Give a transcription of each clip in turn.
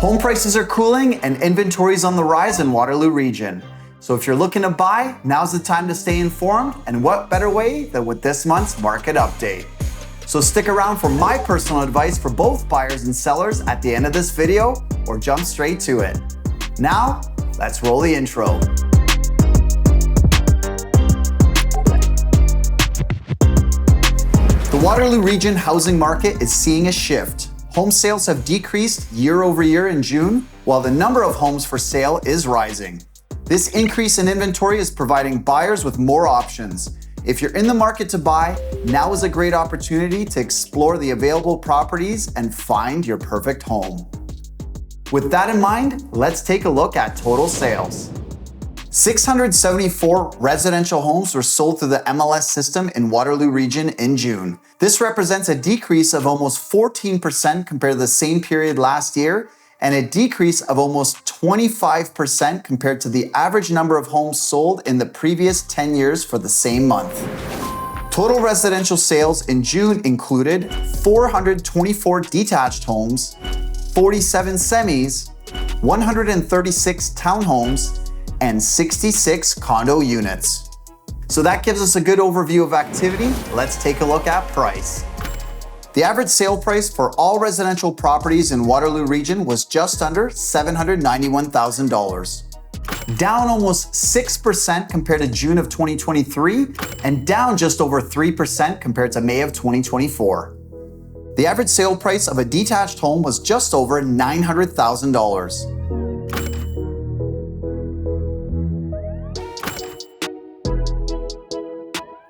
Home prices are cooling and inventory is on the rise in Waterloo Region. So if you're looking to buy, now's the time to stay informed, and what better way than with this month's market update. So stick around for my personal advice for both buyers and sellers at the end of this video, or jump straight to it. Now, let's roll the intro. The Waterloo Region housing market is seeing a shift. Home sales have decreased year over year in June, while the number of homes for sale is rising. This increase in inventory is providing buyers with more options. If you're in the market to buy, now is a great opportunity to explore the available properties and find your perfect home. With that in mind, let's take a look at total sales. 674 residential homes were sold through the MLS system in Waterloo Region in June. This represents a decrease of almost 14% compared to the same period last year, and a decrease of almost 25% compared to the average number of homes sold in the previous 10 years for the same month. Total residential sales in June included 424 detached homes, 47 semis, 136 townhomes, and 66 condo units. So that gives us a good overview of activity. Let's take a look at price. The average sale price for all residential properties in Waterloo Region was just under $791,000. Down almost 6% compared to June of 2023, and down just over 3% compared to May of 2024. The average sale price of a detached home was just over $900,000.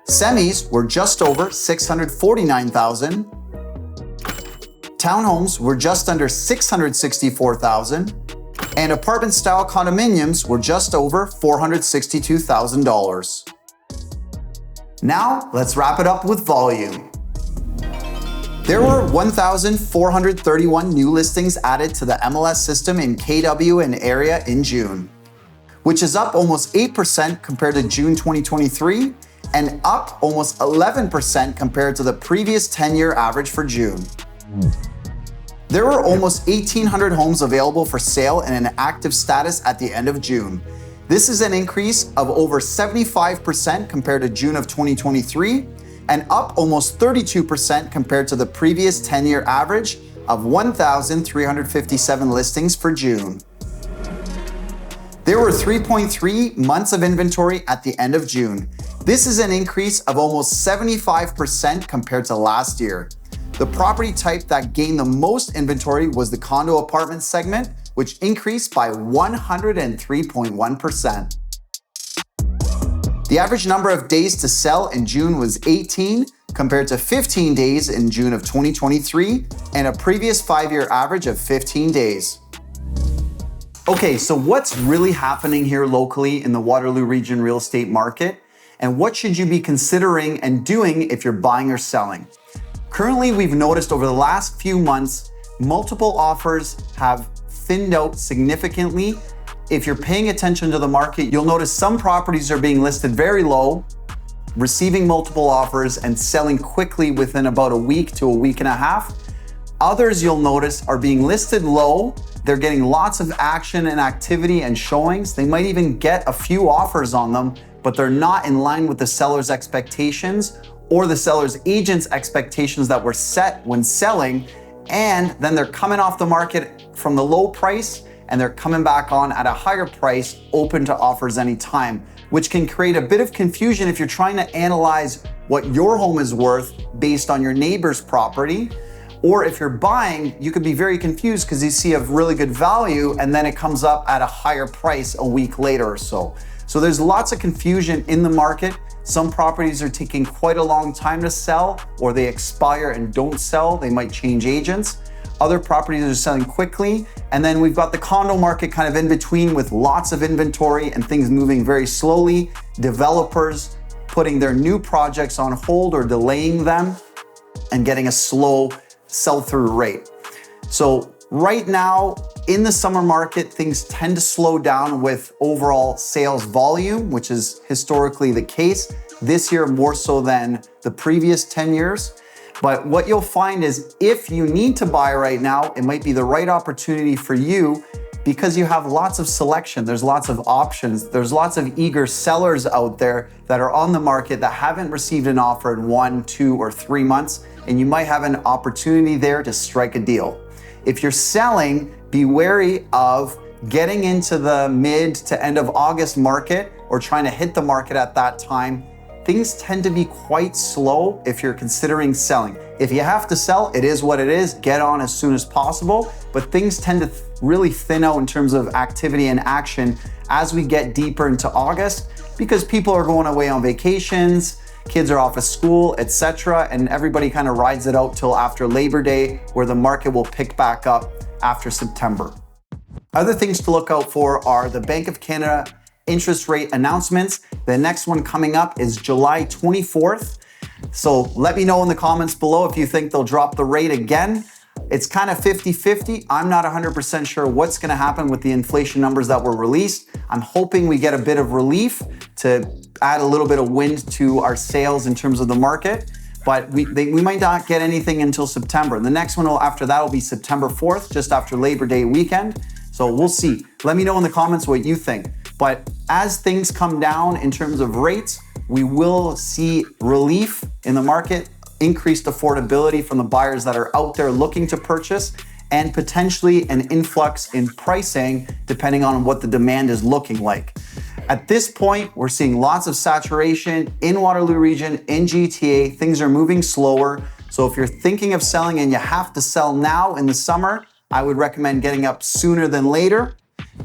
Semis were just over $649,000. Townhomes were just under $664,000. And apartment-style condominiums were just over $462,000. Now, let's wrap it up with volume. There were 1,431 new listings added to the MLS system in KW and area in June, which is up almost 8% compared to June 2023, and up almost 11% compared to the previous 10-year average for June. There were almost 1,800 homes available for sale in an active status at the end of June. This is an increase of over 75% compared to June of 2023, and up almost 32% compared to the previous 10-year average of 1,357 listings for June. There were 3.3 months of inventory at the end of June. This is an increase of almost 75% compared to last year. The property type that gained the most inventory was the condo apartment segment, which increased by 103.1%. The average number of days to sell in June was 18, compared to 15 days in June of 2023, and a previous 5-year average of 15 days. Okay, so what's really happening here locally in the Waterloo Region real estate market? And what should you be considering and doing if you're buying or selling? Currently, we've noticed over the last few months, multiple offers have thinned out significantly. If you're paying attention to the market, you'll notice some properties are being listed very low, receiving multiple offers and selling quickly within about a week to a week and a half. Others you'll notice are being listed low. They're getting lots of action and activity and showings. They might even get a few offers on them, but they're not in line with the seller's expectations or the seller's agent's expectations that were set when selling. And then they're coming off the market from the low price and they're coming back on at a higher price, open to offers anytime, which can create a bit of confusion if you're trying to analyze what your home is worth based on your neighbor's property. Or if you're buying, you could be very confused because you see a really good value and then it comes up at a higher price a week later or so. So there's lots of confusion in the market. Some properties are taking quite a long time to sell, or they expire and don't sell. They might change agents. Other properties are selling quickly. And then we've got the condo market kind of in between with lots of inventory and things moving very slowly. Developers putting their new projects on hold or delaying them and getting a slow sell-through rate. So right now in the summer market, things tend to slow down with overall sales volume, which is historically the case. This year more so than the previous 10 years. But what you'll find is if you need to buy right now, it might be the right opportunity for you because you have lots of selection, there's lots of options, there's lots of eager sellers out there that are on the market that haven't received an offer in 1, 2, or 3 months, and you might have an opportunity there to strike a deal. If you're selling, be wary of getting into the mid to end of August market or trying to hit the market at that time. Things tend to be quite slow if you're considering selling. If you have to sell, it is what it is. Get on as soon as possible, but things tend to really thin out in terms of activity and action as we get deeper into August because people are going away on vacations, kids are off of school, etc., and everybody kind of rides it out till after Labor Day where the market will pick back up after September. Other things to look out for are the Bank of Canada interest rate announcements. The next one coming up is July 24th. So let me know in the comments below if you think they'll drop the rate again. It's kind of 50-50. I'm not 100% sure what's going to happen with the inflation numbers that were released. I'm hoping we get a bit of relief to add a little bit of wind to our sails in terms of the market. But we might not get anything until September. The next one after that will be September 4th, just after Labor Day weekend. So we'll see. Let me know in the comments what you think. But as things come down in terms of rates, we will see relief in the market, increased affordability from the buyers that are out there looking to purchase, and potentially an influx in pricing depending on what the demand is looking like. At this point, we're seeing lots of saturation in Waterloo Region, in GTA. Things are moving slower. So if you're thinking of selling and you have to sell now in the summer, I would recommend getting up sooner than later.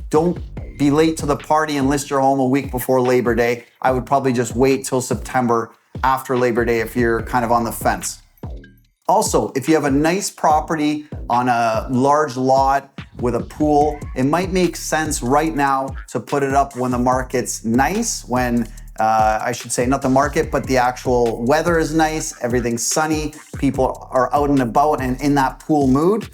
Don't be late to the party and list your home a week before Labor Day. I would probably just wait till September after Labor Day if you're kind of on the fence. Also, if you have a nice property on a large lot with a pool, it might make sense right now to put it up when the market's nice, when I should say not the market, but the actual weather is nice, everything's sunny, people are out and about and in that pool mood.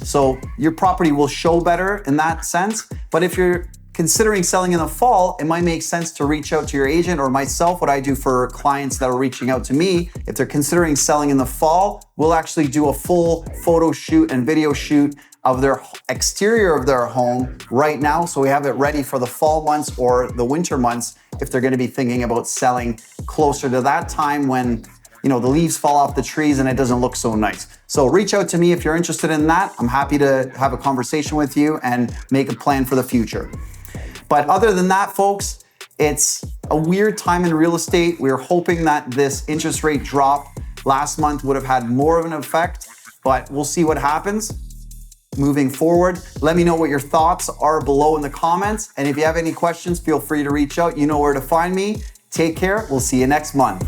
So your property will show better in that sense. But if you're considering selling in the fall, it might make sense to reach out to your agent or myself. What I do for clients that are reaching out to me, if they're considering selling in the fall, we'll actually do a full photo shoot and video shoot of their exterior of their home right now. So we have it ready for the fall months or the winter months if they're going to be thinking about selling closer to that time when the leaves fall off the trees and it doesn't look so nice. So reach out to me if you're interested in that. I'm happy to have a conversation with you and make a plan for the future. But other than that, folks, it's a weird time in real estate. We're hoping that this interest rate drop last month would have had more of an effect, but we'll see what happens moving forward. Let me know what your thoughts are below in the comments. And if you have any questions, feel free to reach out. You know where to find me. Take care. We'll see you next month.